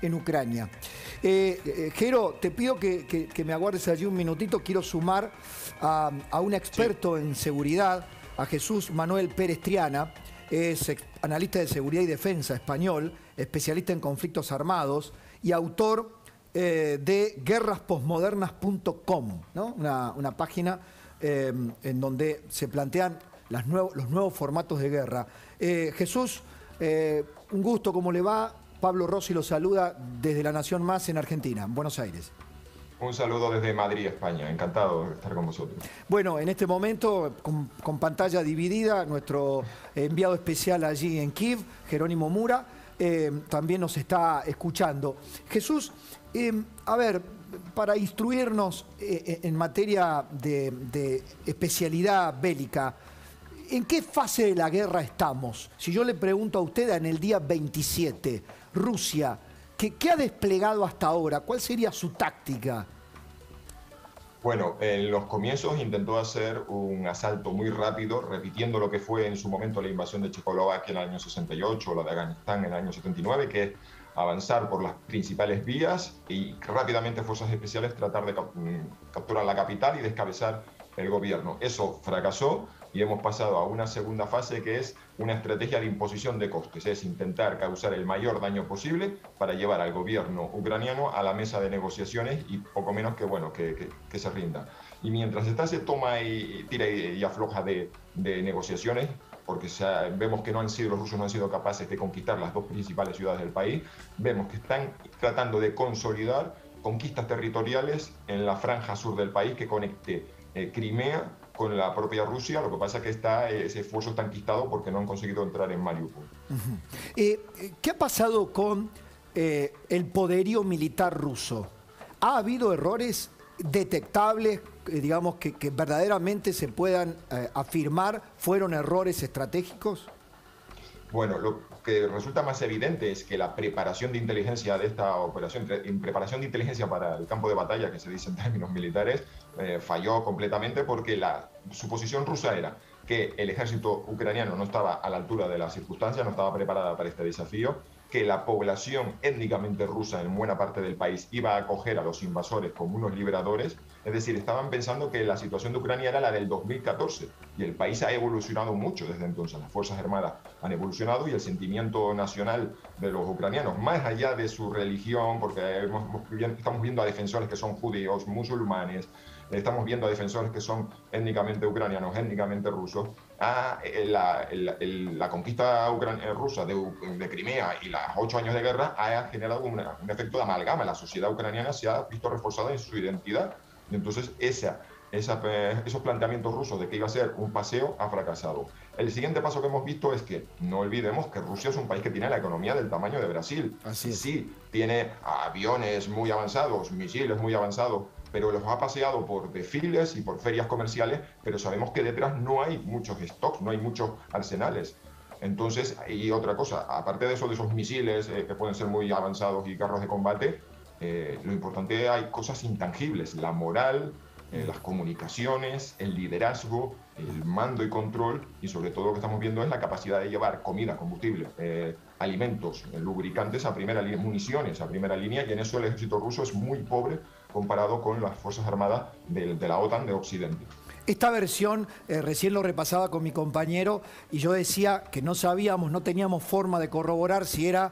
en Ucrania. Jero, te pido que me aguardes allí un minutito. Quiero sumar a un experto en seguridad, a Jesús Manuel Pérez Triana. Es analista de seguridad y defensa español, especialista en conflictos armados y autor de guerrasposmodernas.com, ¿no? Una página en donde se plantean los nuevos formatos de guerra. Jesús, un gusto, ¿cómo le va? Pablo Rossi lo saluda desde La Nación Más en Argentina, en Buenos Aires. Un saludo desde Madrid, España. Encantado de estar con vosotros. Bueno, en este momento, con pantalla dividida, nuestro enviado especial allí en Kiev, Jerónimo Mura, también nos está escuchando. Jesús, a ver, para instruirnos en materia de especialidad bélica, ¿en qué fase de la guerra estamos? Si yo le pregunto a usted en el día 27, Rusia, ¿qué ha desplegado hasta ahora? ¿Cuál sería su táctica? Bueno, en los comienzos intentó hacer un asalto muy rápido, repitiendo lo que fue en su momento la invasión de Checoslovaquia en el año 68 o la de Afganistán en el año 79, que es avanzar por las principales vías y rápidamente fuerzas especiales tratar de capturar la capital y descabezar el gobierno. Eso fracasó y hemos pasado a una segunda fase que es una estrategia de imposición de costes, es intentar causar el mayor daño posible para llevar al gobierno ucraniano a la mesa de negociaciones y poco menos que se rinda. Y mientras está se toma y tira y afloja de negociaciones, porque vemos que los rusos no han sido capaces de conquistar las dos principales ciudades del país, vemos que están tratando de consolidar conquistas territoriales en la franja sur del país que conecte Crimea con la propia Rusia. Lo que pasa es que ese esfuerzo está enquistado porque no han conseguido entrar en Mariupol. ¿Qué ha pasado con el poderío militar ruso? ¿Ha habido errores detectables, digamos, que verdaderamente se puedan afirmar fueron errores estratégicos? Bueno, lo que resulta más evidente es que la preparación de inteligencia de esta operación, preparación de inteligencia para el campo de batalla, que se dice en términos militares, falló completamente porque la suposición rusa era que el ejército ucraniano no estaba a la altura de las circunstancias, no estaba preparada para este desafío, que la población étnicamente rusa en buena parte del país iba a acoger a los invasores como unos liberadores. Es decir, estaban pensando que la situación de Ucrania era la del 2014 y el país ha evolucionado mucho desde entonces. Las Fuerzas Armadas han evolucionado y el sentimiento nacional de los ucranianos, más allá de su religión, porque estamos viendo a defensores que son judíos, musulmanes, estamos viendo a defensores que son étnicamente ucranianos, étnicamente rusos. La conquista rusa de Crimea y los 8 años de guerra ha generado un efecto de amalgama. La sociedad ucraniana se ha visto reforzada en su identidad. Y entonces esos planteamientos rusos de que iba a ser un paseo ha fracasado. El siguiente paso que hemos visto es que no olvidemos que Rusia es un país que tiene la economía del tamaño de Brasil. Así es. Sí, tiene aviones muy avanzados, misiles muy avanzados, pero los ha paseado por desfiles y por ferias comerciales, pero sabemos que detrás no hay muchos stocks, no hay muchos arsenales. Entonces, y otra cosa, aparte de eso, de esos misiles que pueden ser muy avanzados y carros de combate, lo importante, hay cosas intangibles, la moral, las comunicaciones, el liderazgo, el mando y control, y sobre todo lo que estamos viendo es la capacidad de llevar comida, combustible, alimentos, lubricantes a primera línea, municiones a primera línea, y en eso el ejército ruso es muy pobre comparado con las Fuerzas Armadas de la OTAN de Occidente. Esta versión, recién lo repasaba con mi compañero y yo decía que no sabíamos, no teníamos forma de corroborar si era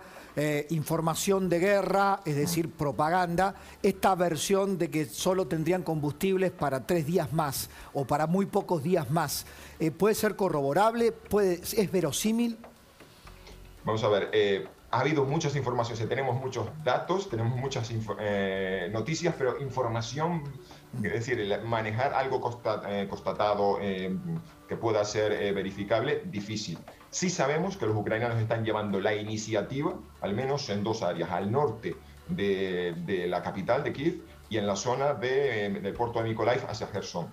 información de guerra, es decir, propaganda. Esta versión de que solo tendrían combustibles para 3 días más o para muy pocos días más, ¿puede ser corroborable? ¿Es verosímil? Vamos a ver, ha habido muchas informaciones, tenemos muchos datos, tenemos muchas noticias, pero información, es decir, manejar algo constatado que pueda ser verificable, difícil. Sí sabemos que los ucranianos están llevando la iniciativa, al menos en 2 áreas, al norte de la capital de Kiev y en la zona del puerto de Mykolaiv hacia Gerson.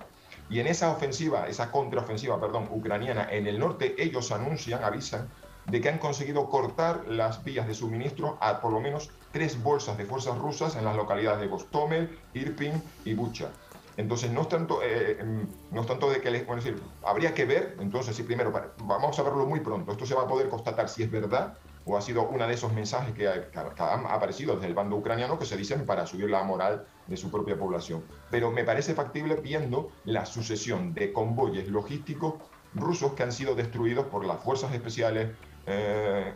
Y en esa ofensiva, esa contraofensiva, perdón, ucraniana en el norte, ellos avisan de que han conseguido cortar las vías de suministro a por lo menos 3 bolsas de fuerzas rusas en las localidades de Gostomel, Irpin y Bucha. Entonces, no es tanto de que bueno, es decir, habría que ver, entonces, sí, primero, vamos a verlo muy pronto. Esto se va a poder constatar si es verdad o ha sido uno de esos mensajes que han aparecido desde el bando ucraniano que se dicen para subir la moral de su propia población. Pero me parece factible viendo la sucesión de convoyes logísticos rusos que han sido destruidos por las fuerzas especiales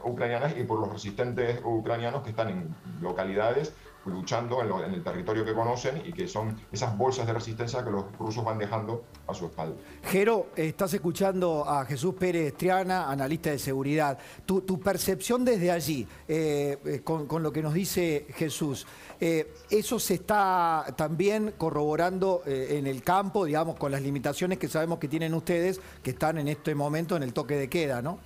ucranianas y por los resistentes ucranianos que están en localidades luchando en el territorio que conocen y que son esas bolsas de resistencia que los rusos van dejando a su espalda. Jero, estás escuchando a Jesús Pérez Triana, analista de seguridad. Tu percepción desde allí, con lo que nos dice Jesús, ¿eso se está también corroborando en el campo, digamos, con las limitaciones que sabemos que tienen ustedes, que están en este momento en el toque de queda, ¿no?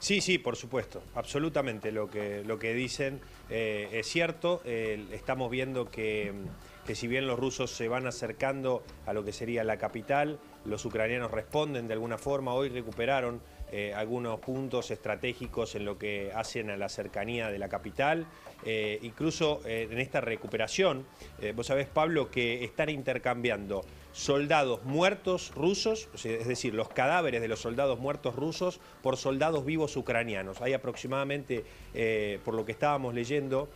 Sí, sí, por supuesto, absolutamente lo que dicen es cierto. Estamos viendo que si bien los rusos se van acercando a lo que sería la capital, los ucranianos responden de alguna forma. Hoy recuperaron algunos puntos estratégicos en lo que hacen a la cercanía de la capital. Incluso en esta recuperación, vos sabés, Pablo, que están intercambiando soldados muertos rusos, es decir, los cadáveres de los soldados muertos rusos por soldados vivos ucranianos. Hay aproximadamente, por lo que estábamos leyendo,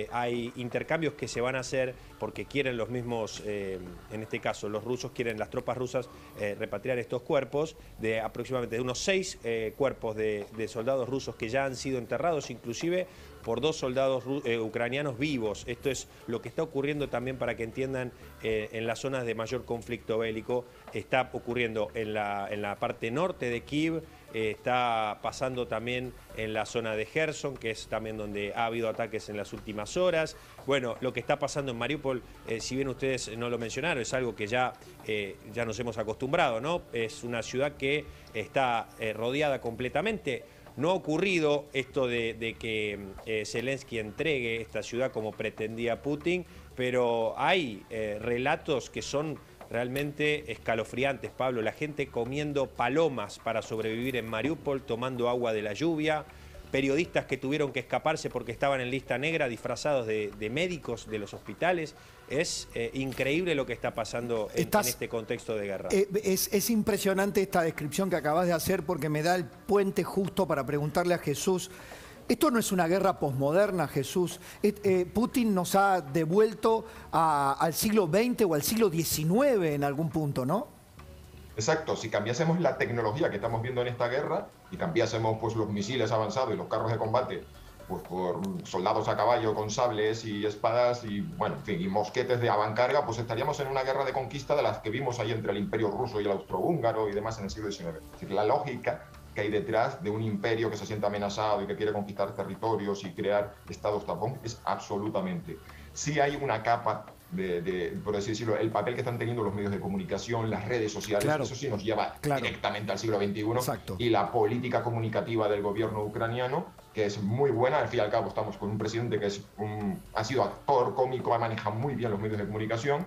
hay intercambios que se van a hacer porque quieren los mismos, en este caso los rusos quieren, las tropas rusas, repatriar estos cuerpos, de aproximadamente unos 6 cuerpos de soldados rusos que ya han sido enterrados, inclusive por 2 soldados ucranianos vivos. Esto es lo que está ocurriendo también, para que entiendan, en las zonas de mayor conflicto bélico. Está ocurriendo en la parte norte de Kiev, está pasando también en la zona de Gerson, que es también donde ha habido ataques en las últimas horas. Bueno, lo que está pasando en Mariupol, si bien ustedes no lo mencionaron, es algo que ya nos hemos acostumbrado, ¿no? Es una ciudad que está rodeada completamente. No ha ocurrido esto de que Zelensky entregue esta ciudad como pretendía Putin, pero hay relatos que son realmente escalofriantes, Pablo. La gente comiendo palomas para sobrevivir en Mariupol, tomando agua de la lluvia. Periodistas que tuvieron que escaparse porque estaban en lista negra, disfrazados de médicos de los hospitales. Es increíble lo que está pasando en este contexto de guerra. Es impresionante esta descripción que acabas de hacer, porque me da el puente justo para preguntarle a Jesús. Esto no es una guerra posmoderna, Jesús. Putin nos ha devuelto al siglo XX o al siglo XIX en algún punto, ¿no? Exacto, si cambiásemos la tecnología que estamos viendo en esta guerra y cambiásemos pues los misiles avanzados y los carros de combate pues por soldados a caballo con sables y espadas y, bueno, en fin, y mosquetes de avancarga, pues estaríamos en una guerra de conquista de las que vimos ahí entre el Imperio Ruso y el Austrohúngaro y demás en el siglo XIX. Es decir, la lógica que hay detrás de un imperio que se siente amenazado y que quiere conquistar territorios y crear estados tapón es absolutamente. Sí hay una capa por así decirlo, el papel que están teniendo los medios de comunicación, las redes sociales, claro, eso sí nos lleva directamente al siglo XXI. Exacto. Y la política comunicativa del gobierno ucraniano, que es muy buena. Al fin y al cabo estamos con un presidente que ha sido actor cómico, ha manejado muy bien los medios de comunicación.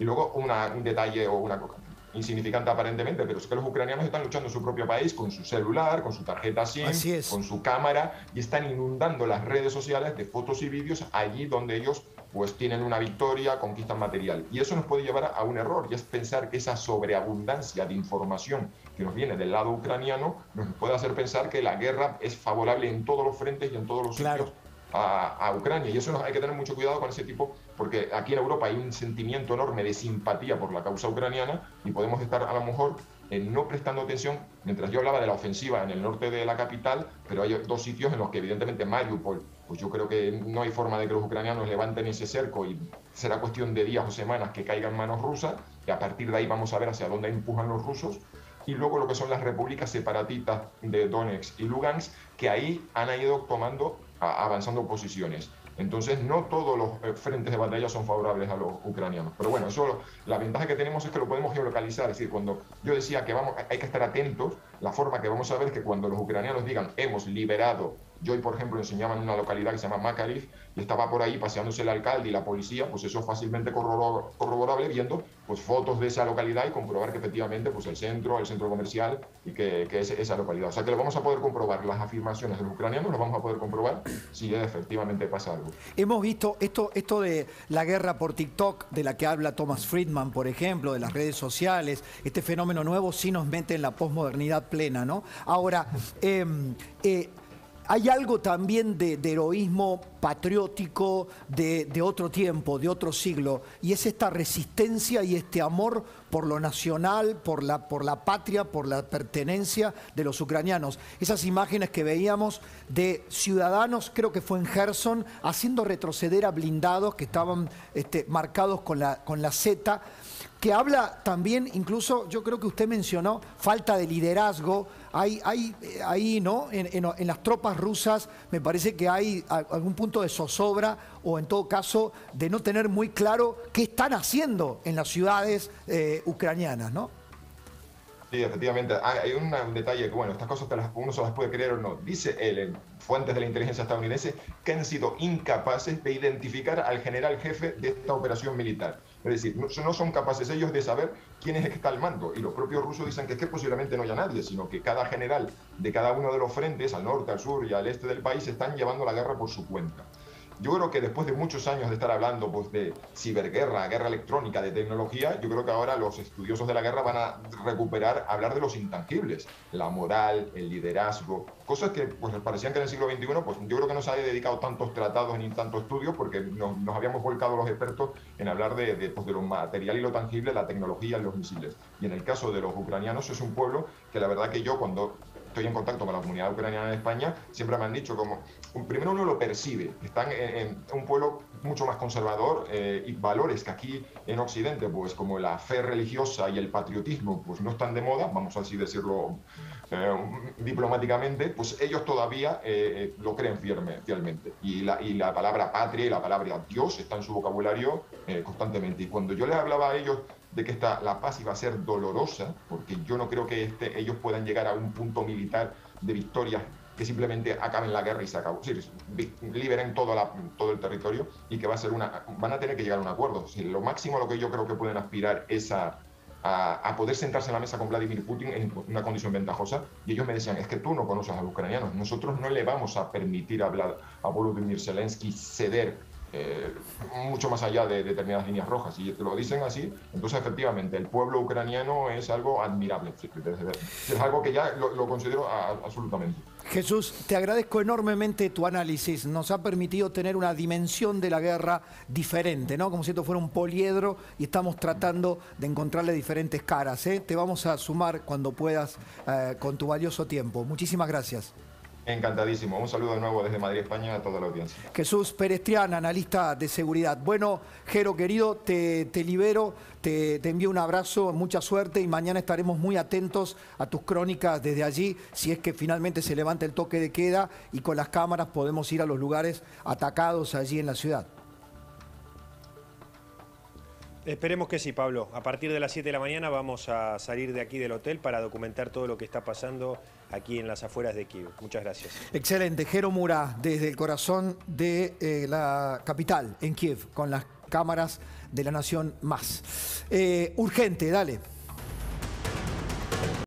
Y luego un detalle o una cosa insignificante aparentemente, pero es que los ucranianos están luchando en su propio país con su celular, con su tarjeta SIM, con su cámara, y están inundando las redes sociales de fotos y vídeos allí donde ellos pues tienen una victoria, conquistan material. Y eso nos puede llevar a un error, y es pensar que esa sobreabundancia de información que nos viene del lado ucraniano nos puede hacer pensar que la guerra es favorable en todos los frentes y en todos los sitios a Ucrania. Y eso hay que tener mucho cuidado con ese tipo, porque aquí en Europa hay un sentimiento enorme de simpatía por la causa ucraniana y podemos estar a lo mejor no prestando atención, mientras yo hablaba de la ofensiva en el norte de la capital, pero hay 2 sitios en los que evidentemente Mariupol, pues yo creo que no hay forma de que los ucranianos levanten ese cerco y será cuestión de días o semanas que caiga en manos rusas, y a partir de ahí vamos a ver hacia dónde empujan los rusos. Y luego lo que son las repúblicas separatistas de Donetsk y Lugansk, que ahí han ido avanzando posiciones. Entonces, no todos los frentes de batalla son favorables a los ucranianos. Pero bueno, eso, la ventaja que tenemos es que lo podemos geolocalizar. Es decir, cuando yo decía que hay que estar atentos, la forma que vamos a ver es que cuando los ucranianos digan hemos liberado Yo hoy, por ejemplo, enseñaba en una localidad que se llama Makariv y estaba por ahí paseándose el alcalde y la policía, pues eso es fácilmente corroborable viendo pues, fotos de esa localidad y comprobar que efectivamente pues, el centro comercial y que es esa localidad. O sea que lo vamos a poder comprobar, las afirmaciones de los ucranianos lo vamos a poder comprobar si efectivamente pasa algo. Hemos visto esto de la guerra por TikTok, de la que habla Thomas Friedman, por ejemplo, de las redes sociales, este fenómeno nuevo sí nos mete en la posmodernidad plena, ¿no? Ahora, hay algo también de heroísmo patriótico de otro tiempo, de otro siglo, y es esta resistencia y este amor por lo nacional, por la patria, por la pertenencia de los ucranianos. Esas imágenes que veíamos de ciudadanos, creo que fue en Gerson, haciendo retroceder a blindados que estaban marcados con la Z, que habla también, incluso yo creo que usted mencionó, falta de liderazgo. Hay ¿no? En las tropas rusas me parece que hay algún punto de zozobra o en todo caso de no tener muy claro qué están haciendo en las ciudades ucranianas, ¿no? Sí, efectivamente. Hay un detalle que, bueno, estas cosas uno se las puede creer o no. Dice él, en fuentes de la inteligencia estadounidense, que han sido incapaces de identificar al general jefe de esta operación militar. Es decir, no son capaces ellos de saber quién es el que está al mando. Y los propios rusos dicen que es que posiblemente no haya nadie, sino que cada general de cada uno de los frentes, al norte, al sur y al este del país, están llevando la guerra por su cuenta. Yo creo que después de muchos años de estar hablando pues, de ciberguerra, guerra electrónica, de tecnología, yo creo que ahora los estudiosos de la guerra van a recuperar, hablar de los intangibles, la moral, el liderazgo, cosas que pues, parecían que en el siglo XXI, pues yo creo que no se había dedicado tantos tratados ni tantos estudios porque nos habíamos volcado los expertos en hablar de lo material y lo tangible, la tecnología y los misiles. Y en el caso de los ucranianos es un pueblo que la verdad que yo cuando estoy en contacto con la comunidad ucraniana en España, siempre me han dicho como, primero uno lo percibe, están en un pueblo mucho más conservador y valores que aquí en Occidente, pues como la fe religiosa y el patriotismo, pues no están de moda, vamos a así decirlo diplomáticamente, pues ellos todavía lo creen fielmente. Y la palabra patria y la palabra Dios está en su vocabulario constantemente. Y cuando yo les hablaba a ellos de que la paz iba a ser dolorosa, porque yo no creo que ellos puedan llegar a un punto militar de victoria que simplemente acaben la guerra y se acabó, sí, liberen todo el territorio y que van a tener que llegar a un acuerdo. Sí, lo máximo a lo que yo creo que pueden aspirar es a poder sentarse en la mesa con Vladimir Putin en una condición ventajosa, y ellos me decían, es que tú no conoces a los ucranianos, nosotros no le vamos a permitir a Volodymyr Zelensky ceder mucho más allá de determinadas líneas rojas, y te lo dicen así. Entonces efectivamente el pueblo ucraniano es algo admirable, es algo que ya lo considero absolutamente. Jesús, te agradezco enormemente tu análisis, nos ha permitido tener una dimensión de la guerra diferente, ¿no? Como si esto fuera un poliedro y estamos tratando de encontrarle diferentes caras, ¿eh? Te vamos a sumar cuando puedas con tu valioso tiempo. Muchísimas gracias. Encantadísimo. Un saludo de nuevo desde Madrid, España, a toda la audiencia. Jesús Perestrián, analista de seguridad. Bueno, Jero, querido, te libero, te envío un abrazo, mucha suerte y mañana estaremos muy atentos a tus crónicas desde allí, si es que finalmente se levanta el toque de queda y con las cámaras podemos ir a los lugares atacados allí en la ciudad. Esperemos que sí, Pablo. A partir de las 7 de la mañana vamos a salir de aquí del hotel para documentar todo lo que está pasando aquí en las afueras de Kiev. Muchas gracias. Excelente. Jero Mura, desde el corazón de la capital, en Kiev, con las cámaras de La Nación Más. Urgente, dale.